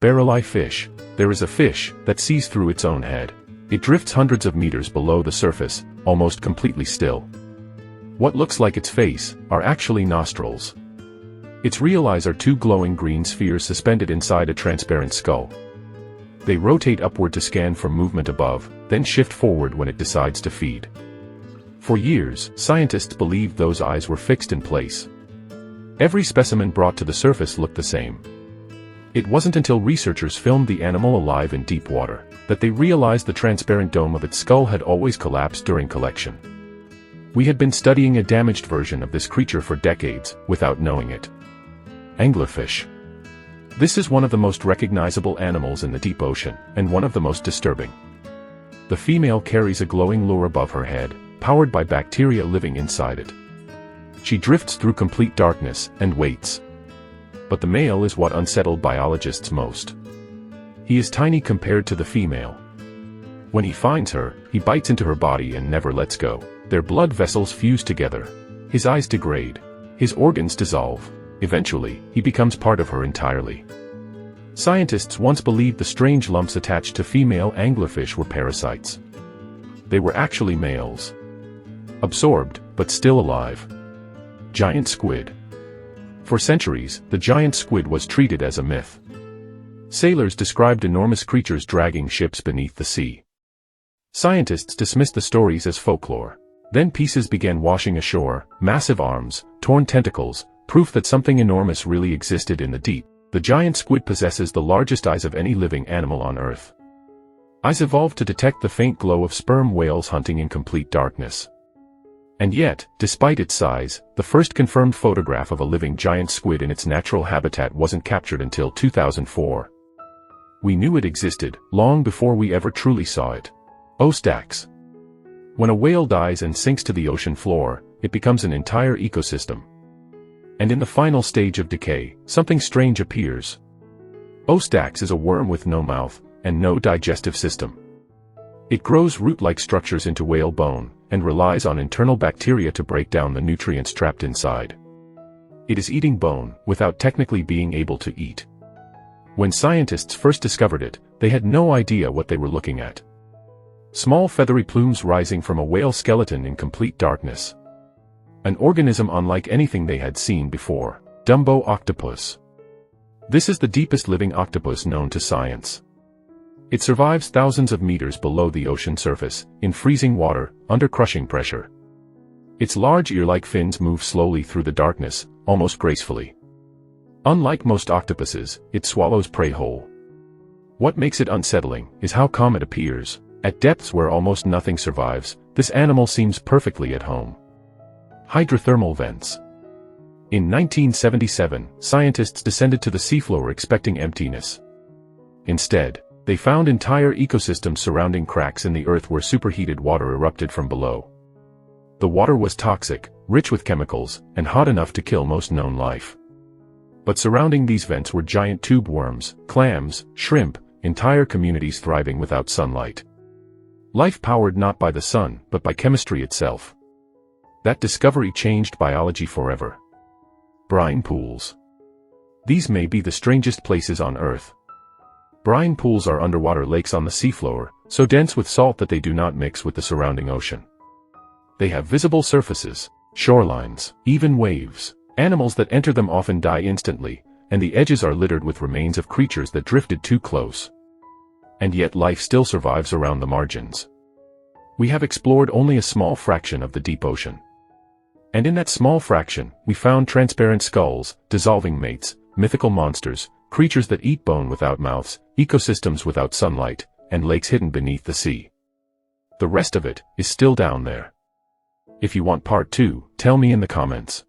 Barreleye fish. There is a fish that sees through its own head. It drifts hundreds of meters below the surface, almost completely still. What looks like its face are actually nostrils. Its real eyes are two glowing green spheres suspended inside a transparent skull. They rotate upward to scan for movement above, then shift forward when it decides to feed. For years, scientists believed those eyes were fixed in place. Every specimen brought to the surface looked the same. It wasn't until researchers filmed the animal alive in deep water that they realized the transparent dome of its skull had always collapsed during collection. We had been studying a damaged version of this creature for decades, without knowing it. Anglerfish. This is one of the most recognizable animals in the deep ocean, and one of the most disturbing. The female carries a glowing lure above her head, powered by bacteria living inside it. She drifts through complete darkness and waits. But the male is what unsettled biologists most. He is tiny compared to the female. When he finds her, he bites into her body and never lets go. Their blood vessels fuse together. His eyes degrade. His organs dissolve. Eventually, he becomes part of her entirely. Scientists once believed the strange lumps attached to female anglerfish were parasites. They were actually males. Absorbed, but still alive. Giant squid. For centuries, the giant squid was treated as a myth. Sailors described enormous creatures dragging ships beneath the sea. Scientists dismissed the stories as folklore. Then pieces began washing ashore, massive arms, torn tentacles, proof that something enormous really existed in the deep. The giant squid possesses the largest eyes of any living animal on Earth. Eyes evolved to detect the faint glow of sperm whales hunting in complete darkness. And yet, despite its size, the first confirmed photograph of a living giant squid in its natural habitat wasn't captured until 2004. We knew it existed, long before we ever truly saw it. Osedax. When a whale dies and sinks to the ocean floor, it becomes an entire ecosystem. And in the final stage of decay, something strange appears. Osedax is a worm with no mouth, and no digestive system. It grows root-like structures into whale bone, and relies on internal bacteria to break down the nutrients trapped inside. It is eating bone, without technically being able to eat. When scientists first discovered it, they had no idea what they were looking at. Small feathery plumes rising from a whale skeleton in complete darkness. An organism unlike anything they had seen before. Dumbo octopus. This is the deepest living octopus known to science. It survives thousands of meters below the ocean surface, in freezing water, under crushing pressure. Its large ear-like fins move slowly through the darkness, almost gracefully. Unlike most octopuses, it swallows prey whole. What makes it unsettling is how calm it appears. At depths where almost nothing survives, this animal seems perfectly at home. Hydrothermal vents. In 1977, scientists descended to the seafloor expecting emptiness. Instead, they found entire ecosystems surrounding cracks in the earth where superheated water erupted from below. The water was toxic, rich with chemicals, and hot enough to kill most known life. But surrounding these vents were giant tube worms, clams, shrimp, entire communities thriving without sunlight. Life powered not by the sun, but by chemistry itself. That discovery changed biology forever. Brine pools. These may be the strangest places on Earth. Brine pools are underwater lakes on the seafloor, so dense with salt that they do not mix with the surrounding ocean. They have visible surfaces, shorelines, even waves. Animals that enter them often die instantly, and the edges are littered with remains of creatures that drifted too close. And yet life still survives around the margins. We have explored only a small fraction of the deep ocean. And in that small fraction, we found transparent skulls, dissolving mates, mythical monsters, creatures that eat bone without mouths, ecosystems without sunlight, and lakes hidden beneath the sea. The rest of it is still down there. If you want part 2, tell me in the comments.